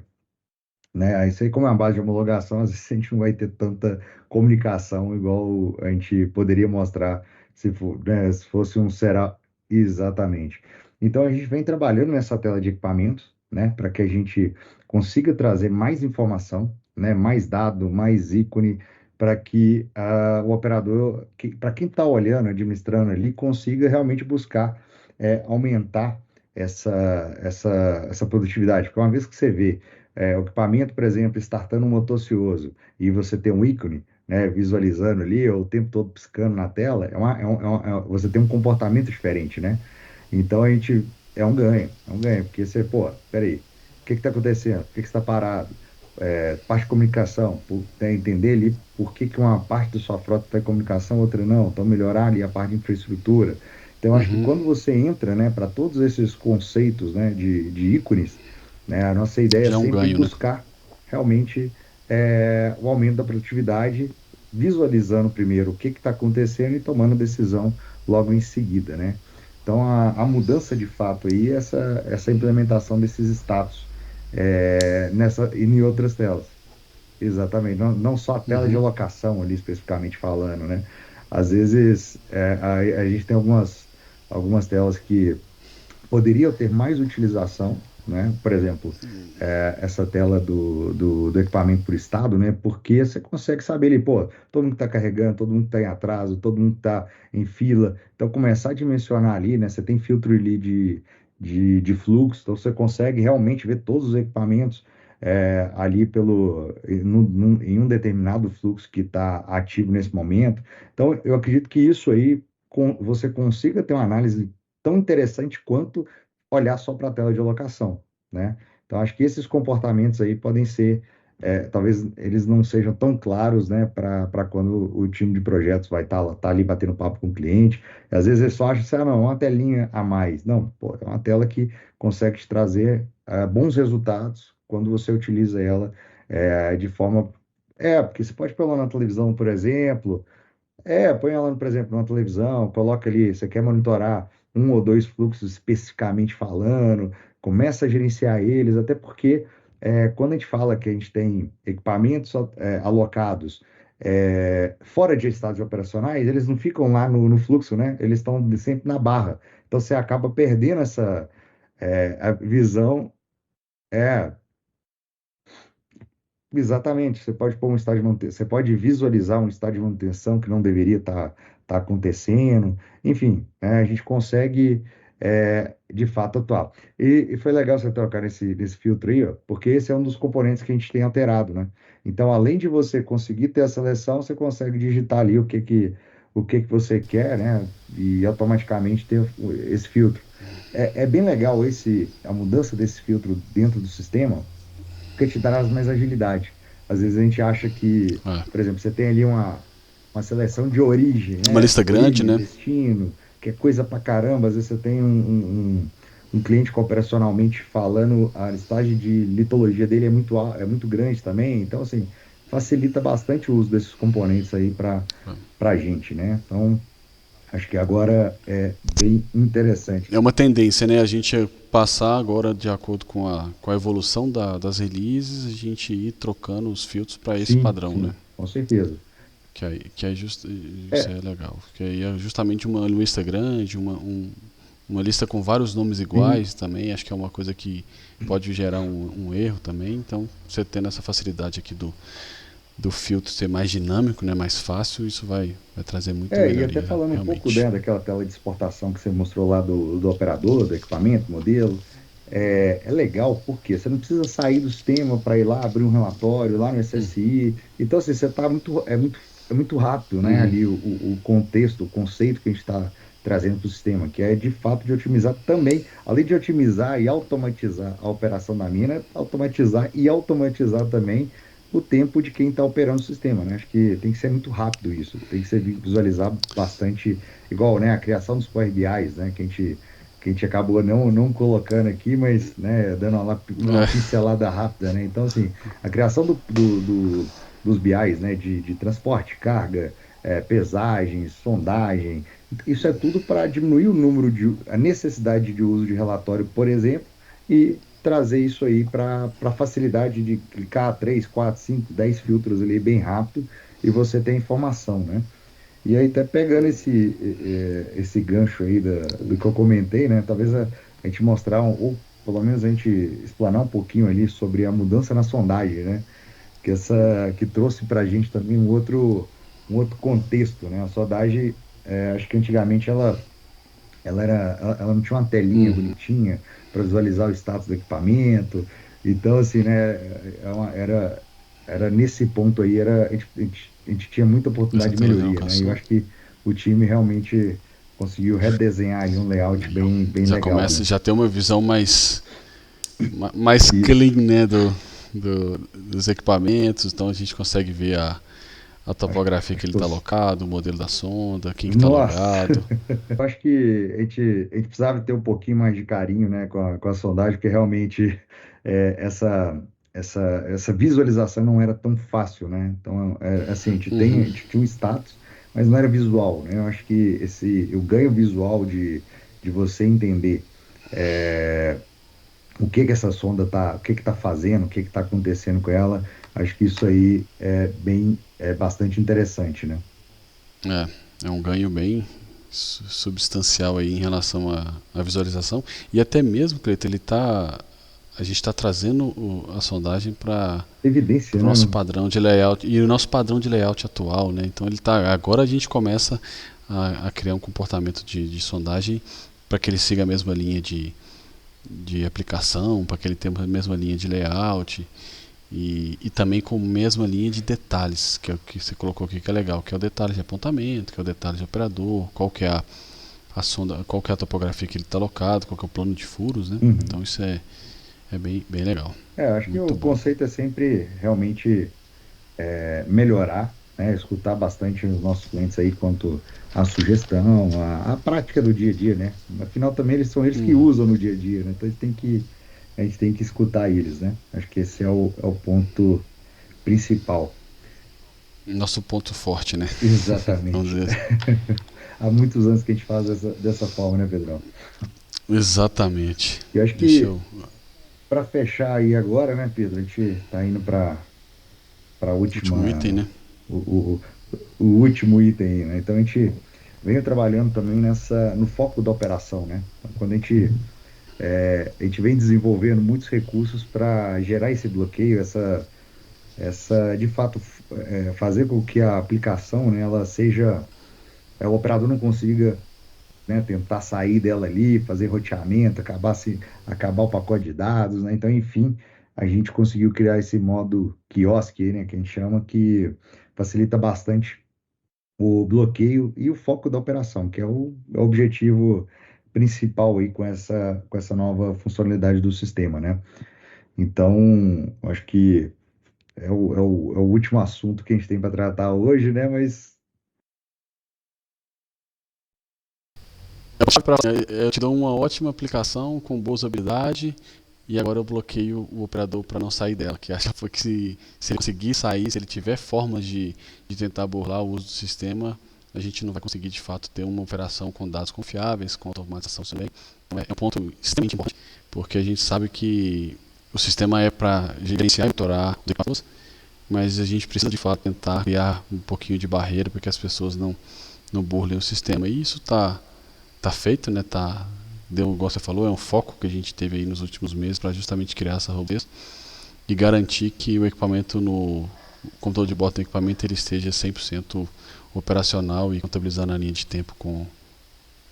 né? Aí isso aí, como é uma base de homologação, às vezes a gente não vai ter tanta comunicação igual a gente poderia mostrar se for, né, se fosse um Será exatamente. Então a gente vem trabalhando nessa tela de equipamentos, né, para que a gente consiga trazer mais informação, né, mais dado, mais ícone, para que o operador, para quem está olhando, administrando ali, consiga realmente buscar aumentar essa, essa, essa produtividade. Porque uma vez que você vê o equipamento, por exemplo, startando um motor ocioso e você tem um ícone, né, visualizando ali, ou o tempo todo piscando na tela, você tem um comportamento diferente, né? Então a gente é um ganho, porque você, pô, peraí, o que está acontecendo? Por que está parado? Parte de comunicação, entender ali por que que uma parte da sua frota está em comunicação, outra não, então melhorar ali a parte de infraestrutura. Então acho que Uhum. quando você entra, né, para todos esses conceitos, né, de ícones, né, a nossa ideia é Já é um sempre ganho, né? buscar realmente o aumento da produtividade, visualizando primeiro o que está acontecendo e tomando a decisão logo em seguida, né? Então, a mudança de fato aí, é essa implementação desses status e em outras telas. Exatamente, não só a tela de Uhum. alocação ali especificamente falando, né? Às vezes a gente tem algumas telas que poderiam ter mais utilização, né? Por exemplo, essa tela do equipamento por estado, né? Porque você consegue saber ali, pô, todo mundo está carregando, todo mundo está em atraso, todo mundo está em fila. Então, começar a dimensionar ali, né? Você tem filtro ali de fluxo, então você consegue realmente ver todos os equipamentos ali em um determinado fluxo que está ativo nesse momento. Então, eu acredito que isso aí você consiga ter uma análise tão interessante quanto olhar só para a tela de alocação, né? Então, acho que esses comportamentos aí podem ser, talvez eles não sejam tão claros, né, para quando o time de projetos vai estar tá ali batendo papo com o cliente. E às vezes eles só acham assim, ah, não, uma telinha a mais. Não, pô, é uma tela que consegue te trazer bons resultados quando você utiliza ela de forma. Porque você pode pôr lá na televisão, por exemplo. Põe ela, por exemplo, numa televisão, coloca ali, você quer monitorar um ou dois fluxos especificamente falando, começa a gerenciar eles, até porque quando a gente fala que a gente tem equipamentos alocados fora de estados operacionais, eles não ficam lá no fluxo, né? Eles estão sempre na barra. Então você acaba perdendo essa a visão. É, Exatamente, você pode pôr um estágio de manutenção, você pode visualizar um estágio de manutenção que não deveria estar acontecendo, enfim, né, a gente consegue de fato atuar. E foi legal você trocar nesse filtro aí, ó, porque esse é um dos componentes que a gente tem alterado, né? Então, além de você conseguir ter a seleção, você consegue digitar ali o que que você quer, né? E automaticamente ter esse filtro. É bem legal a mudança desse filtro dentro do sistema porque te traz mais agilidade. Às vezes a gente acha que, É. por exemplo, você tem ali uma seleção de origem, Uma né? lista grande, Origem, né? destino, que é coisa pra caramba. Às vezes você tem um cliente que operacionalmente falando, a listagem de litologia dele é muito grande também. Então, assim, facilita bastante o uso desses componentes aí para a gente, né? Então, Acho que agora é bem interessante. É uma tendência, né? A gente passar agora de acordo com a evolução das releases, a gente ir trocando os filtros para esse Sim, padrão, né? sim, com certeza. Isso É, é legal. Que aí é justamente uma lista grande, uma lista com vários nomes iguais também. Acho que é uma coisa que pode gerar um erro também. Então, você tendo essa facilidade aqui do filtro ser mais dinâmico, né, mais fácil, isso vai trazer muita e até melhoria, falando um pouco, realmente. né, daquela tela de exportação que você mostrou lá do operador, do equipamento, modelo, é legal porque você não precisa sair do sistema para ir lá abrir um relatório lá no SSI. Então, assim, você tá é muito rápido, né, Uhum. ali o contexto, o conceito que a gente está trazendo para o sistema, que é de fato de otimizar também, além de otimizar e automatizar a operação da mina, automatizar e automatizar também o tempo de quem está operando o sistema, né? Acho que tem que ser muito rápido isso, tem que ser visualizar bastante, igual, né, a criação dos Power BIs, né, que a gente acabou não colocando aqui, mas, né, dando uma É. pincelada rápida, né? Então, assim, a criação dos BIs, né, de transporte, carga, pesagem, sondagem, isso é tudo para diminuir a necessidade de uso de relatório, por exemplo, e trazer isso aí para a facilidade de clicar 3, 4, 5, 10 filtros ali bem rápido e você ter informação, né? E aí, até pegando esse gancho aí do que eu comentei, né? Talvez a gente mostrar, ou pelo menos a gente explanar um pouquinho ali sobre a mudança na sondagem, né? Que trouxe para a gente também um outro contexto, né? A sondagem, acho que antigamente ela não tinha uma telinha Uhum. bonitinha para visualizar o status do equipamento. Então, assim, né, era nesse ponto aí, a gente tinha muita oportunidade Essa de tela não melhoria, né? E eu alcançou. acho que o time realmente conseguiu redesenhar ali um layout bem Já legal, começa, né? já tem uma visão mais clean, Isso. né, dos equipamentos. Então a gente consegue ver a topografia que Acho ele que está os, locado, o modelo da sonda, quem que está Nossa! logado. Eu acho que a gente precisava ter um pouquinho mais de carinho, né, com a sondagem, porque realmente essa visualização não era tão fácil, né? Então, assim, a Uhum. gente tinha um status, mas não era visual, né? Eu acho que o ganho visual de você entender o que que essa sonda tá, o que que tá fazendo, o que que tá acontecendo com ela, acho que isso aí é bastante interessante, né? É um ganho bem substancial aí em relação à visualização. E até mesmo, Cleiton, a gente está trazendo a sondagem para Evidência, o né? nosso padrão de layout e o nosso padrão de layout atual, né? Então agora a gente começa a criar um comportamento de sondagem para que ele siga a mesma linha de aplicação, para que ele tenha a mesma linha de layout e também com a mesma linha de detalhes, que é o que você colocou aqui que é legal, que é o detalhe de apontamento, que é o detalhe de operador, qual que é a sonda, qual que é a topografia que ele está alocado, qual que é o plano de furos, né? Uhum. Então isso é bem legal, Acho que muito o bom. conceito é sempre realmente melhorar, né? Escutar bastante os nossos clientes aí quanto à sugestão, à prática do dia a dia, né? Afinal, também eles são eles que Uhum. usam no dia a dia, né? Então a gente tem que escutar eles, né? Acho que esse é o ponto principal. Nosso ponto forte, né? Vamos Exatamente. dizer assim. Há muitos anos que a gente faz dessa forma, né, Pedrão? Exatamente. E eu acho Deixa que eu. para fechar aí agora, né, Pedro? A gente está indo para a Último item, última, né? o, o, o último item aí, né? Então a gente vem trabalhando também no foco da operação, né? Então, quando a gente vem desenvolvendo muitos recursos para gerar esse bloqueio, de fato, fazer com que a aplicação, né, ela seja, o operador não consiga, né, tentar sair dela ali, fazer roteamento, acabar o pacote de dados, né? Então, enfim, a gente conseguiu criar esse modo quiosque, né, que a gente chama, que facilita bastante o bloqueio e o foco da operação, que é o objetivo principal aí com essa nova funcionalidade do sistema, né? Então, acho que é o último assunto que a gente tem para tratar hoje, né? Mas Eu te dou uma ótima aplicação com boa usabilidade e agora eu bloqueio o operador para não sair dela. Que acha foi que se ele conseguir sair, se ele tiver formas de tentar burlar o uso do sistema, a gente não vai conseguir de fato ter uma operação com dados confiáveis, com automatização também. Então, é um ponto extremamente importante, porque a gente sabe que o sistema é para gerenciar e monitorar os equipamentos, mas a gente precisa de fato tentar criar um pouquinho de barreira para que as pessoas não burlem o sistema. E isso tá feito, né? Igual você falou, é um foco que a gente teve aí nos últimos meses para justamente criar essa robustez e garantir que o equipamento o computador de bordo do equipamento ele esteja 100% operacional e contabilizando a linha de tempo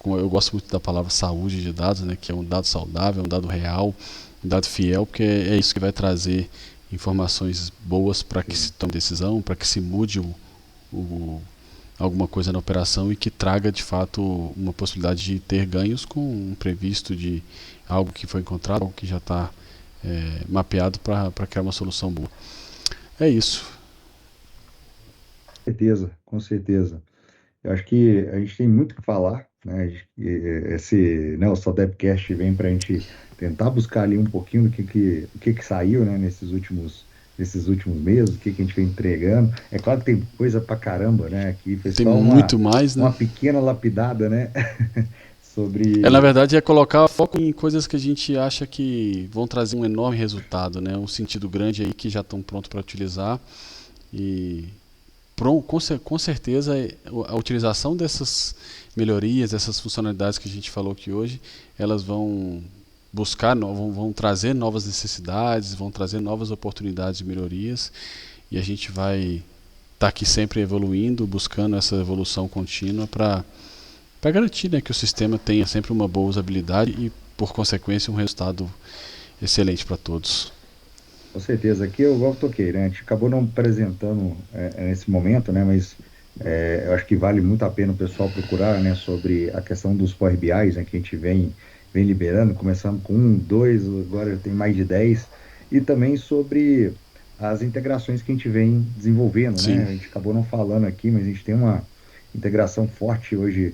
eu gosto muito da palavra saúde de dados, né, que é um dado saudável, um dado real, um dado fiel, porque é isso que vai trazer informações boas para que se tome decisão, para que se mude alguma coisa na operação e que traga de fato uma possibilidade de ter ganhos com um previsto de algo que foi encontrado, algo que já está mapeado para criar uma solução boa. É isso. Com certeza, com certeza. Eu acho que a gente tem muito o que falar, né? O Sodepcast vem para a gente tentar buscar ali um pouquinho do que saiu, né, nesses últimos meses, o que a gente vem entregando. É claro que tem coisa pra caramba, né? Aqui foi Tem só muito mais, uma né? pequena lapidada, né? Na Sobre. verdade, é colocar foco em coisas que a gente acha que vão trazer um enorme resultado, né? Um sentido grande aí que já estão prontos para utilizar e com certeza a utilização dessas melhorias, dessas funcionalidades que a gente falou aqui hoje, elas vão vão trazer novas necessidades, vão trazer novas oportunidades de melhorias e a gente vai estar aqui sempre evoluindo, buscando essa evolução contínua para garantir, né, que o sistema tenha sempre uma boa usabilidade e, por consequência, um resultado excelente para todos. Com certeza, aqui eu igual eu toquei, né? A gente acabou não apresentando nesse momento, né? Mas eu acho que vale muito a pena o pessoal procurar, né? Sobre a questão dos Power BIs, né? Que a gente vem liberando, começando com um, dois, agora tem mais de 10, e também sobre as integrações que a gente vem desenvolvendo, né? Sim, A gente acabou não falando aqui, mas a gente tem uma integração forte hoje,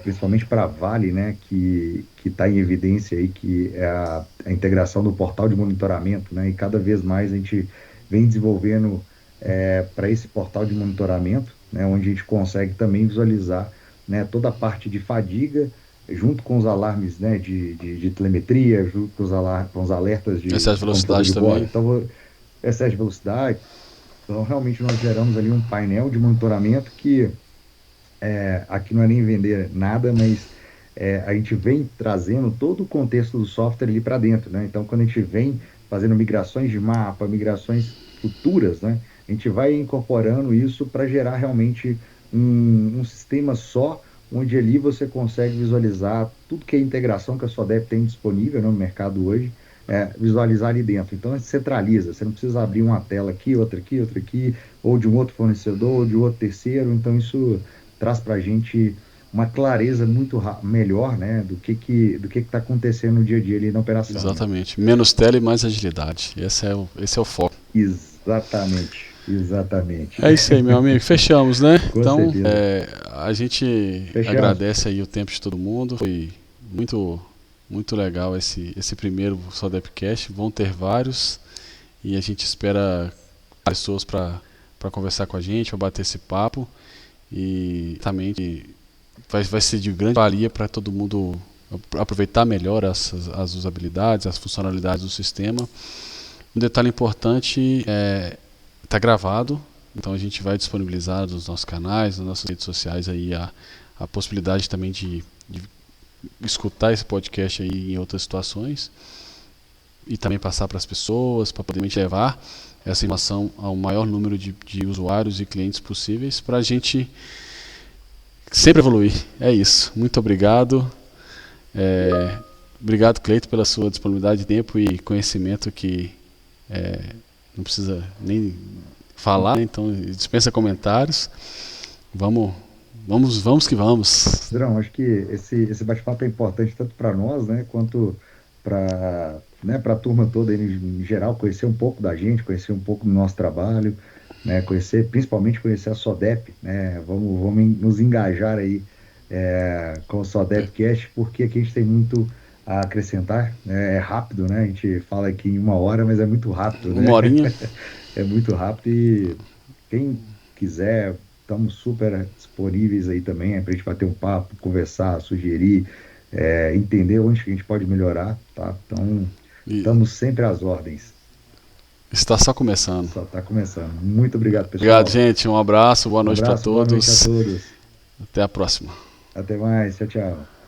principalmente para a Vale, né? Que está em evidência aí, que é a integração do portal de monitoramento, né? E cada vez mais a gente vem desenvolvendo para esse portal de monitoramento, né? Onde a gente consegue também visualizar, né, toda a parte de fadiga, junto com os alarmes, né, de telemetria, junto com os alertas excesso de de computador velocidade de bordo. também. Então, excesso de velocidade. Então, realmente, nós geramos ali um painel de monitoramento que aqui não é nem vender nada, mas a gente vem trazendo todo o contexto do software ali para dentro, né? Então, quando a gente vem fazendo migrações de mapa, migrações futuras, né? A gente vai incorporando isso para gerar realmente um sistema só, onde ali você consegue visualizar tudo que é integração que a Sodep tem disponível, né, no mercado hoje, visualizar ali dentro. Então, você centraliza, você não precisa abrir uma tela aqui, outra aqui, ou de um outro fornecedor, ou de outro terceiro. Então, isso traz para a gente uma clareza muito melhor, né, do que está acontecendo no dia a dia ali na operação, né? Exatamente. Menos tela e mais agilidade. Esse é o foco. Exatamente, exatamente. É isso aí, meu amigo. Fechamos, né? Com Então, certeza. a gente Fechamos. agradece aí o tempo de todo mundo. Foi muito, muito legal esse primeiro Sodepcast. Vão ter vários e a gente espera pessoas para conversar com a gente, para bater esse papo. E também vai ser de grande valia para todo mundo aproveitar melhor as usabilidades, as funcionalidades do sistema. Um detalhe importante está gravado, então a gente vai disponibilizar nos nossos canais, nas nossas redes sociais aí a possibilidade também de escutar esse podcast aí em outras situações e também passar para as pessoas, para poder levar essa informação ao maior número de usuários e clientes possíveis para a gente sempre evoluir. É isso. Muito obrigado. Obrigado, Cleito, pela sua disponibilidade de tempo e conhecimento que não precisa nem falar, né? Então dispensa comentários. Vamos que vamos. Drão, acho que esse bate-papo é importante tanto para nós, né, quanto para a turma toda aí, em geral, conhecer um pouco da gente, conhecer um pouco do nosso trabalho, né, principalmente conhecer a Sodep, né, vamos nos engajar aí com o Sodepcast, porque aqui a gente tem muito a acrescentar, né, é rápido, né, a gente fala aqui em 1 hora, mas é muito rápido, Uma né, horinha. é muito rápido e quem quiser estamos super disponíveis aí também para a gente bater um papo, conversar, sugerir, entender onde que a gente pode melhorar, tá? Então, E estamos sempre às ordens. está só começando. Só está começando. Muito obrigado, Obrigado, pessoal. gente. Um abraço, boa Um noite para abraço, boa noite a todos. todos. Até a próxima. Até mais. Tchau, tchau.